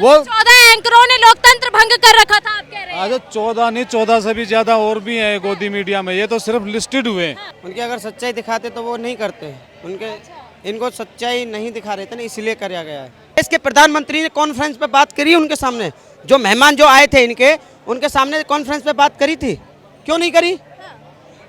वो 14 एंकरों ने लोकतंत्र भंग कर रखा था, आप कह रहे हैं। आज 14 नहीं, 14 से भी ज्यादा और भी हैं गोदी मीडिया में, ये तो सिर्फ लिस्टेड हुए हैं। उनकी अगर सच्चाई दिखाते तो वो नहीं करते। उनके इनको सच्चाई नहीं दिखा रहे थे ना, इसलिए कराया गया है। इसके प्रधानमंत्री ने कॉन्फ्रेंस पे बात करी उनके सामने, जो मेहमान जो आए थे इनके, उनके सामने कॉन्फ्रेंस पे बात करी थी, क्यों नहीं करी?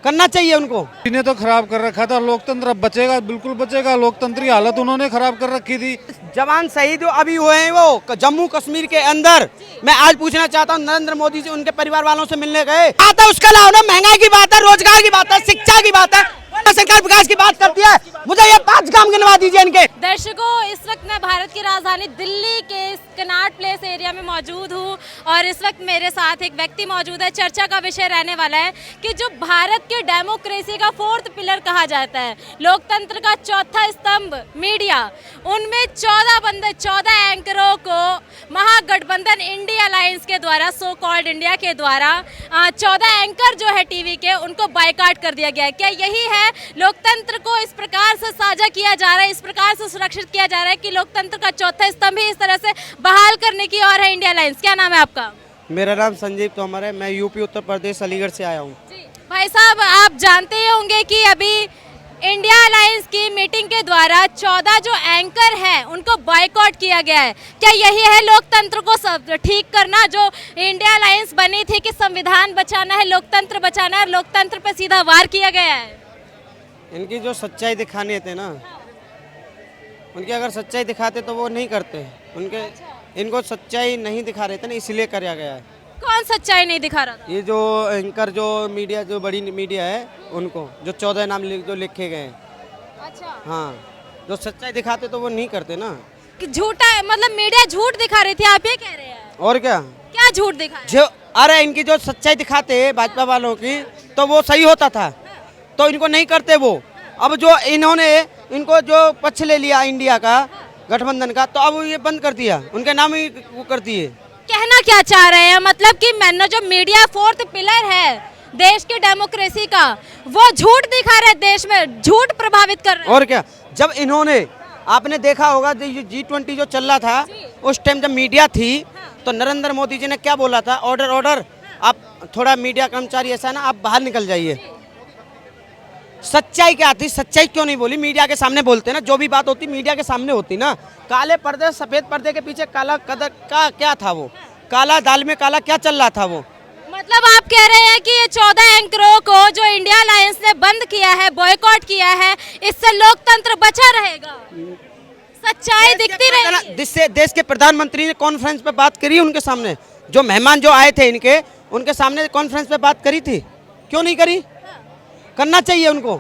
करना चाहिए उनको। इन्हें तो खराब कर रखा था, लोकतंत्र अब बचेगा? बिल्कुल बचेगा। लोकतंत्र की हालत उन्होंने खराब कर रखी थी। जवान शहीद अभी हुए हैं वो जम्मू कश्मीर के अंदर। मैं आज पूछना चाहता हूँ, नरेंद्र मोदी जी उनके परिवार वालों से मिलने गए? आता है उसका लाओ ना, महंगाई की बात है, रोजगार की बात है, शिक्षा की बात है, सरकार विकास की बात करती है। मुझे ये 5 काम गिनवा दीजिए इनके। दर्शकों, इस वक्त मैं भारत की राजधानी दिल्ली के कनॉट प्लेस एरिया में मौजूद हूँ और इस वक्त मेरे साथ एक व्यक्ति मौजूद है। चर्चा का विषय रहने वाला है कि जो भारत के डेमोक्रेसी का 4th पिलर कहा जाता है, लोकतंत्र का चौथा स्तंभ मीडिया, उनमें 14 एंकरों को महागठबंधन इंडिया अलायंस के द्वारा, सो कॉल्ड इंडिया के द्वारा 14 एंकर जो है टीवी के, उनको बायकॉट कर दिया गया है। क्या यही है लोकतंत्र को इस प्रकार से साझा किया जा रहा है, इस प्रकार से सुरक्षित किया जा रहा है कि लोकतंत्र का चौथा स्तंभ ही इस तरह से बहाल करने की ओर है इंडिया अलायंस? क्या नाम है आपका? मेरा नाम संजीव तोमर है, मैं यूपी उत्तर प्रदेश अलीगढ़ से आया हूँ। भाई साहब, आप जानते ही होंगे कि अभी इंडिया अलायंस की मीटिंग के द्वारा 14 जो एंकर हैं उनको बायकॉट किया गया है। क्या यही है लोकतंत्र को सब ठीक करना? जो इंडिया अलायंस बनी थी कि संविधान बचाना है, लोकतंत्र बचाना है, लोकतंत्र पे सीधा वार किया गया है। इनकी जो सच्चाई दिखाने थे ना, उनकी अगर सच्चाई दिखाते तो वो नहीं करते। उनके इनको सच्चाई नहीं दिखा रहे थे ना, इसलिए कराया गया है। कौन सच्चाई नहीं दिखा रहा था? ये जो एंकर जो मीडिया, जो बड़ी मीडिया है, उनको जो 14 नाम जो लिखे गए हैं, अच्छा, हाँ, जो सच्चाई दिखाते तो वो नहीं करते ना। कि झूठा, मतलब मीडिया झूठ दिखा रही थी, आप ये कह रहे हैं? और क्या क्या झूठ दिखा? जो अरे इनकी जो सच्चाई दिखाते भाजपा वालों की, तो वो सही होता था, तो इनको नहीं करते वो। अब जो इन्होंने इनको जो पक्ष ले लिया इंडिया का, गठबंधन का, तो अब ये बंद कर दिया, उनके नाम ही वो कर दिए। कहना क्या चाह रहे हैं? मतलब कि मैंने जो मीडिया 4th पिलर है देश की डेमोक्रेसी का, वो झूठ दिखा रहे, देश में झूठ प्रभावित कर रहे हैं। और क्या, जब इन्होंने, आपने देखा होगा G20 जो चल रहा था, उस टाइम जब मीडिया थी, तो नरेंद्र मोदी जी ने क्या बोला था? ऑर्डर ऑर्डर, आप थोड़ा मीडिया कर्मचारी ऐसा ना, आप बाहर निकल जाइए। सच्चाई क्या थी? सच्चाई क्यों नहीं बोली? मीडिया के सामने बोलते ना, जो भी बात होती मीडिया के सामने होती ना। काले पर्दे सफेद पर्दे के पीछे काला कदर का क्या था? वो काला दाल में काला क्या चल रहा था वो? मतलब आप कह रहे हैं कि ये 14 एंकरों को जो इंडिया अलायंस ने बंद किया है, बॉयकॉट किया है, इससे लोकतंत्र बचा रहेगा, सच्चाई दिखती रहेगी। जिससे देश के प्रधानमंत्री ने कॉन्फ्रेंस पे बात करी उनके सामने, जो मेहमान जो आए थे इनके, उनके सामने कॉन्फ्रेंस पे बात करी थी, क्यों नहीं करी? करना चाहिए उनको।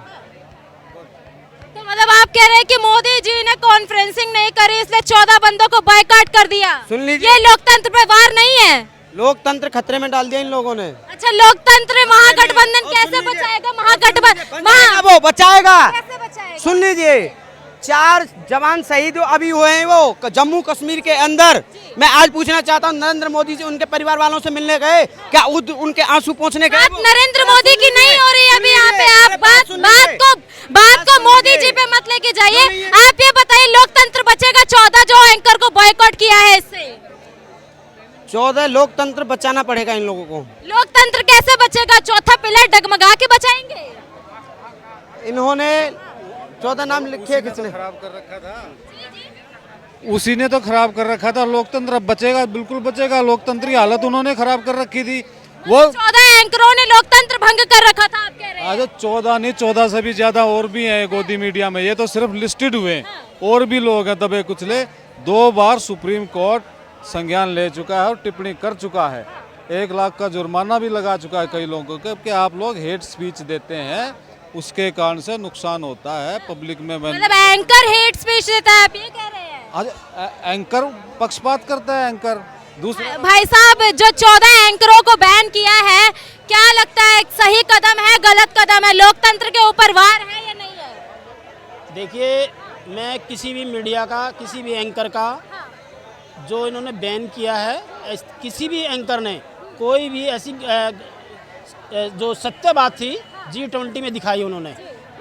तो मतलब आप कह रहे हैं कि मोदी जी ने कॉन्फ्रेंसिंग नहीं करी, इसलिए 14 बंदों को बायकॉट कर दिया। सुन लीजिए, ये लोकतंत्र पे वार नहीं है, लोकतंत्र खतरे में डाल दिया इन लोगों ने। अच्छा, लोकतंत्र महागठबंधन कैसे बचाएगा? महागठबंधन वो बचाएगा, कैसे बचाएगा? सुन लीजिए, 4 जवान शहीद अभी हुए हैं वो जम्मू कश्मीर के अंदर। मैं आज पूछना चाहता हूँ, नरेंद्र मोदी जी उनके परिवार वालों से मिलने गए? क्या उनके आंसू पोंछने गए? बात नरेंद्र मोदी की नहीं हो रही अभी यहाँ पे। आप बात को मोदी जी पे मत लेके जाइए। आप ये बताइए, लोकतंत्र बचेगा 14 जो एंकर को बॉयकॉट किया है इससे? 14 लोकतंत्र बचाना पड़ेगा इन लोगों को। लोकतंत्र कैसे बचेगा? चौथा पिलर डगमगा के बचाएंगे? इन्होंने 14 नाम लिखे, किसने खराब कर रखा था? उसी ने तो खराब कर रखा था। लोकतंत्र अब बचेगा? बिल्कुल बचेगा। लोकतंत्र की हालत उन्होंने खराब कर रखी थी। वो 14 एंकरों ने लोकतंत्र भंग कर रखा था, आप कह रहे हैं? आज 14 नहीं, 14 से भी ज्यादा और भी हैं गोदी मीडिया में, ये तो सिर्फ लिस्टेड हुए हैं। और भी लोग हैं दबे कुचले। 2 बार सुप्रीम कोर्ट संज्ञान ले चुका है और टिप्पणी कर चुका है। 1 लाख का जुर्माना भी लगा चुका है कई लोगों को कि आप लोग हेट स्पीच देते हैं, उसके कारण से नुकसान होता है पब्लिक में। मतलब एंकर हेट स्पीच देता है, आप ये कह रहे हैं? आज एंकर पक्षपात करता है। एंकर दूसरा, भाई साहब, जो 14 एंकरों को बैन किया है, क्या लगता है सही कदम है, गलत कदम है? लोकतंत्र के ऊपर वार है या नहीं है? देखिए, मैं किसी भी मीडिया का, किसी भी एंकर का जो इन्होंने बैन किया है, किसी भी एंकर ने कोई भी ऐसी जो सत्य बात थी G20 में दिखाई उन्होंने,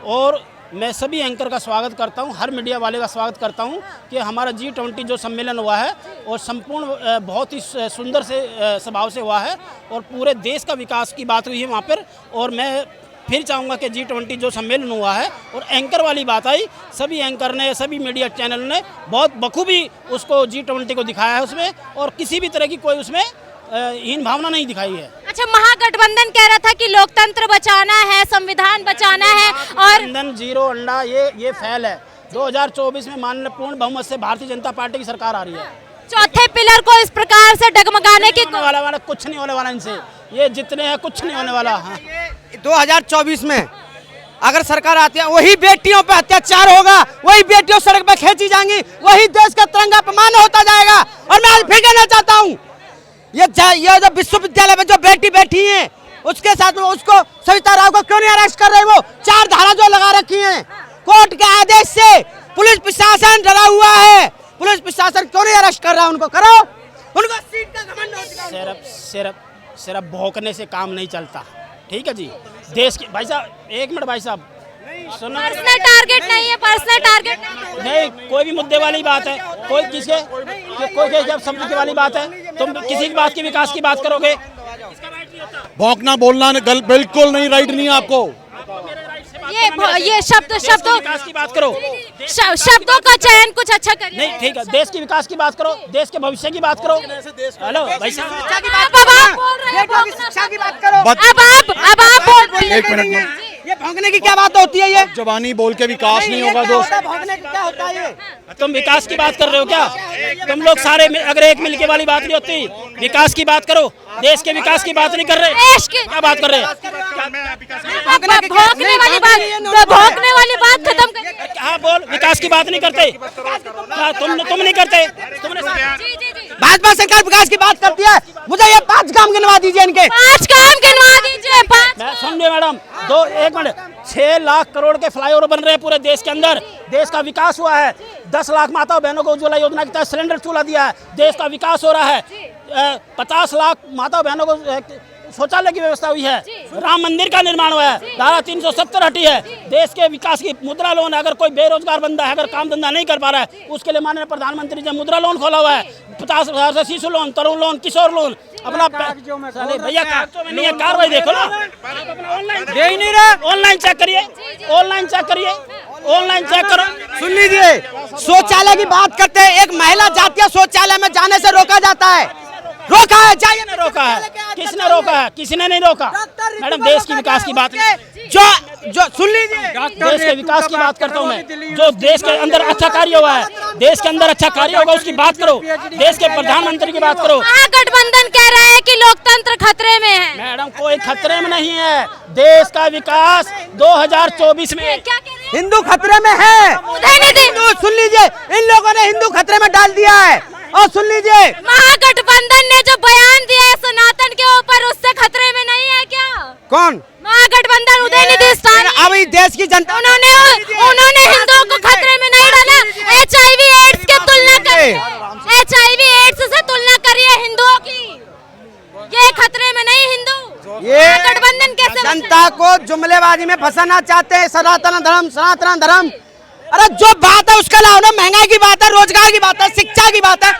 और मैं सभी एंकर का स्वागत करता हूं, हर मीडिया वाले का स्वागत करता हूं कि हमारा G20 जो सम्मेलन हुआ है और संपूर्ण बहुत ही सुंदर से स्वभाव से हुआ है और पूरे देश का विकास की बात हुई है वहां पर। और मैं फिर चाहूँगा कि G20 जो सम्मेलन हुआ है और एंकर वाली बात आई, सभी एंकर ने, सभी मीडिया चैनल ने बहुत बखूबी उसको G20 को दिखाया है उसमें, और किसी भी तरह की कोई उसमें हीन भावना नहीं दिखाई है। अच्छा, महागठबंधन कह रहा था कि लोकतंत्र बचाना है, संविधान बचाना है, और गठबंधन जीरो अंडा ये फैल है। 2024 में माननीय पूर्ण बहुमत से भारतीय जनता पार्टी की सरकार आ रही है। चौथे पिलर को इस प्रकार से डगमगाने की वाला कुछ नहीं होने वाला इनसे, ये जितने हैं कुछ नहीं होने वाला। हाँ। 2024 में अगर सरकार आती है, वही बेटियों पे अत्याचार होगा, वही बेटियों सड़क पे खींची जाएंगी, वही देश का तिरंगा अपमान होता जाएगा। और मैं आज फिर कहना चाहता हूँ, ये जो विश्वविद्यालय में जो बेटी बैठी है उसके साथ में उसको सविता राव को क्यों नहीं अरेस्ट कर रहे? वो 4 धारा जो लगा रखी हैं कोर्ट के आदेश से, पुलिस प्रशासन डरा हुआ है, पुलिस प्रशासन क्यों नहीं अरेस्ट कर रहा है? उनको करो, उनको सीट का घमंड हो चुका है। सिर्फ भौंकने से काम नहीं चलता, ठीक है जी। देश की भाई साहब, 1 मिनट भाई साहब सुनो। पर्सनल टारगेट नहीं है, पर्सनल टारगेट नहीं, कोई भी मुद्दे वाली बात है, कोई जब शब्द वाली बात है, तुम किसी की बात की विकास की बात करोगे। भौंकना बोलना बिल्कुल नहीं, राइट नहीं है आपको। ये शब्दों विकास की बात करो, शब्दों का चयन कुछ अच्छा करिए। नहीं ठीक है, देश की विकास की बात करो, देश के भविष्य की बात करो। हेलो भाई साहब, शिक्षा की बात करो। अब आप बोल रहे हैं। 1 मिनट में ये भौंकने की क्या बात होती है? ये जवानी बोल के विकास नहीं होगा दोस्त। भौंकने की क्या होता है? ये तुम विकास की बात कर रहे हो क्या? तुम लोग सारे अगर एक मिल के वाली बात नहीं होती, विकास की बात करो, देश के विकास की बात नहीं कर रहे। देश की क्या बात कर रहे हैं? भौंकने वाली बात खत्म करिए। हाँ बोल, विकास की बात नहीं करते क्या? तुम नहीं करते? तुमने भाजपा सरकार विकास की बात करती है, मुझे ये 5 काम गिनवा दीजिए इनके। 5 काम गिनवा दीजिए। 5 सुनिए मैडम, 1 मिनट, 6 लाख करोड़ के फ्लाईओवर बन रहे हैं पूरे देश के अंदर, देश का विकास हुआ है। 10 लाख माताओं बहनों को उज्ज्वला योजना के तहत सिलेंडर चूल्हा दिया है, देश का विकास हो रहा है। 50 लाख माताओं बहनों को शौचालय की व्यवस्था हुई है, राम मंदिर का निर्माण हुआ है, धारा 370 हटी है, देश के विकास की मुद्रा लोन। अगर कोई बेरोजगार बंदा है, अगर काम धंधा नहीं कर पा रहा है, उसके लिए माननीय प्रधानमंत्री ने मुद्रा लोन खोला हुआ है। 50,000 से शिशु लोन, तरुण लोन, किशोर लोन। अपना भैया कार्रवाई देखो ना, यही नहीं रहा। ऑनलाइन चेक करिए, ऑनलाइन चेक करिए, ऑनलाइन चेक करो। सुन लीजिए, शौचालय की बात करते हैं, एक महिला जाती है शौचालय में जाने से रोका जाता है। रोका है, चाहिए किसने रोका है? किसने रोका है? किसी ने नहीं रोका। मैडम, देश की विकास की बात जो सुन लीजिए, देश के विकास की बात करता हूँ मैं। जो देश के अंदर अच्छा कार्य हुआ है, देश के अंदर अच्छा कार्य होगा उसकी बात करो, देश के प्रधानमंत्री की बात करो। महागठबंधन कह रहा है कि लोकतंत्र खतरे में है। मैडम, कोई खतरे में नहीं है, देश का विकास 2024 में। क्या कह रहे हैं? हिंदू खतरे में है। सुन लीजिए, इन लोगों ने हिंदू खतरे में डाल दिया है। और सुन लीजिए, महागठबंधन ने जो बयान दिया है सनातन के ऊपर, उससे खतरे में नहीं है क्या? कौन? महागठबंधन, उदयनिधि स्थान। अब इस देश की जनता उन्होंने हिंदुओं को खतरे में नहीं डाला। HIV एड्स की तुलना करिए, HIV एड्स से तुलना करिए हिंदुओं की। ये खतरे में नहीं हिंदू। ये गठबंधन कैसे जनता को जुमलेबाजी में फंसाना चाहते हैं। सनातन धर्म, सनातन धर्म। अरे जो बात है उसका लाओ ना, महंगाई की बात है, रोजगार की बात है, शिक्षा की बात है,